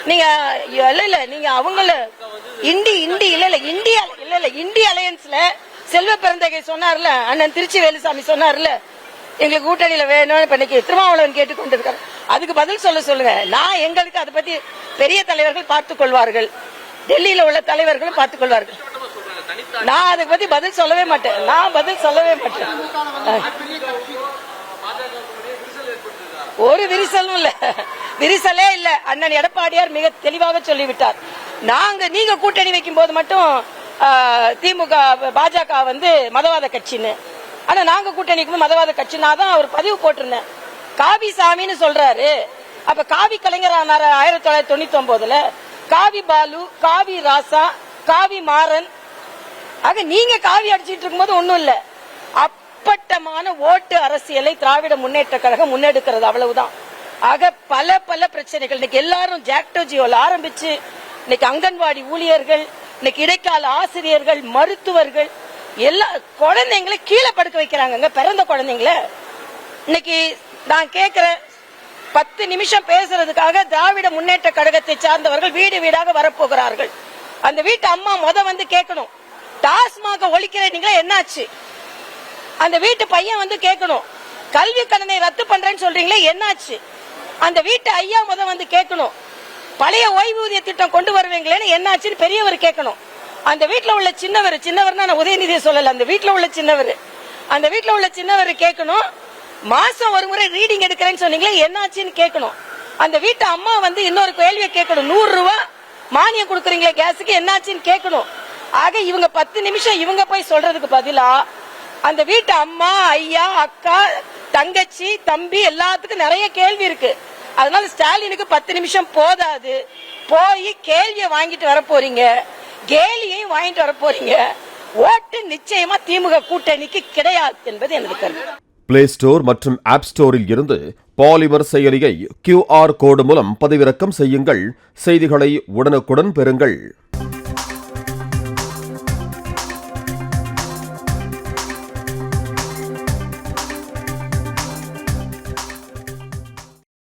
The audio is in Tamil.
நீங்க இல்ல நீங்க அவங்கள இந்திய அலையன்ஸ்ல செல்வ பெருந்தகை சொன்னார்ல, அண்ணன் திருச்சி வேலுசாமி சொன்னார்ல, எங்களுக்கு கூட்டணியில வேணும். இப்ப இன்னைக்கு திருமாவளவன் கேட்டுக்கொண்டிருக்காரு, அதுக்கு பதில் சொல்லுங்க. நான் எங்களுக்கு அதை பத்தி பெரிய தலைவர்கள் பார்த்துக் கொள்வார்கள், டெல்லியில உள்ள தலைவர்களும் பார்த்துக் கொள்வார்கள். நான் அதுக்கு பத்தி பதில் சொல்லவே மாட்டேன். ஒரு விரிசலும் இல்ல, விரிசலே இல்ல. அண்ணன் எடப்பாடியார் மிக தெளிவாக சொல்லிவிட்டார். நீங்க கூட்டணி வைக்கும் போது மட்டும் திமுக பாஜக மதவாத கட்சின்னு, ஆனா நாங்க கூட்டணிக்கு மதவாத கட்சினா தான் அவர் பதிவு போட்டிருந்தேன். காவி சாமின்னு சொல்றாரு. அப்ப காவி கலைஞர் 1999 காவி பாலு, காவி ராசா, காவி மாறன். ஆக நீங்க காவி அடிச்சிட்டு இருக்கும்போது ஒண்ணும் இல்ல. அப்பட்டமான ஓட்டு அரசியலை திராவிட முன்னேற்ற கழகம் முன்னெடுக்கிறது, அவ்வளவுதான். ஆக பல பிரச்சனைகள் இன்னைக்கு எல்லாரும் ஜாக்டோஜியோல ஆரம்பிச்சு இன்னைக்கு அங்கன்வாடி ஊழியர்கள், இன்னைக்கு இடைக்கால ஆசிரியர்கள், மருத்துவர்கள், எல்லா குழந்தைங்களை கீழே படுக்க வைக்கிறாங்க. பிறந்த குழந்தைங்கள இன்னைக்கு நான் கேட்கிறேன், 10 நிமிஷம் பேசுறதுக்காக திராவிட முன்னேற்ற கழகத்தை சார்ந்தவர்கள் வீடு வீடாக வரப்போகிறார்கள். அந்த வீட்டு அம்மா கேட்கணும், டாஸ்மாக ஒழிக்கிறீங்களா என்னாச்சு? அந்த வீட்டு பையன் கேட்கணும், கல்வி கடனை ரத்து பண்றேன்னு சொல்றீங்களே என்னாச்சு? அந்த வீட்டு ஐயா கேட்கணும், பழைய ஓய்வூதிய திட்டம் கொண்டு வருவீங்களேன்னு என்னாச்சுன்னு பெரியவர் கேட்கணும். அந்த வீட்டுல உள்ள சின்னவர்னா நான் உதயநிதியை சொல்லல, அந்த வீட்டுல உள்ள சின்னவர் கேட்கணும், மாசம் ஒரு முறை ரீடிங் எடுக்கிறேன்னு சொன்னீங்களே என்னாச்சுன்னு கேட்கணும். அந்த வீட்டு அம்மா இன்னொரு கேள்வியை கேட்கணும், 100 ரூபாய் மானியம் கொடுக்குறீங்களே கேஸுக்கு என்னாச்சுன்னு கேட்கணும். ஆக இவங்க 10 நிமிஷம் இவங்க போய் சொல்றதுக்கு பதிலா அந்த வீட்டு அம்மா, ஐயா, அக்கா, தங்கச்சி, தம்பி எல்லாத்துக்கும் நிறைய கேள்வி இருக்கு. அதனால ஸ்டாலினுக்கு 10 நிமிஷம் போதாது. போய் கேள்வியை வாங்கிட்டு வர போறீங்க, கேலியையும் வாங்கிட்டு வர போறீங்க. ஓட்டு நிச்சயமா திமுக கூட்டணிக்கு கிடையாது என்பது எனது கருத்து. பிளே ஸ்டோர் மற்றும் ஆப் ஸ்டோரில் இருந்து பாலிமர் செயலியை QR கோடு மூலம் பதிவிறக்கம் செய்யுங்கள். செய்திகளை உடனுக்குடன் பெறுங்கள்.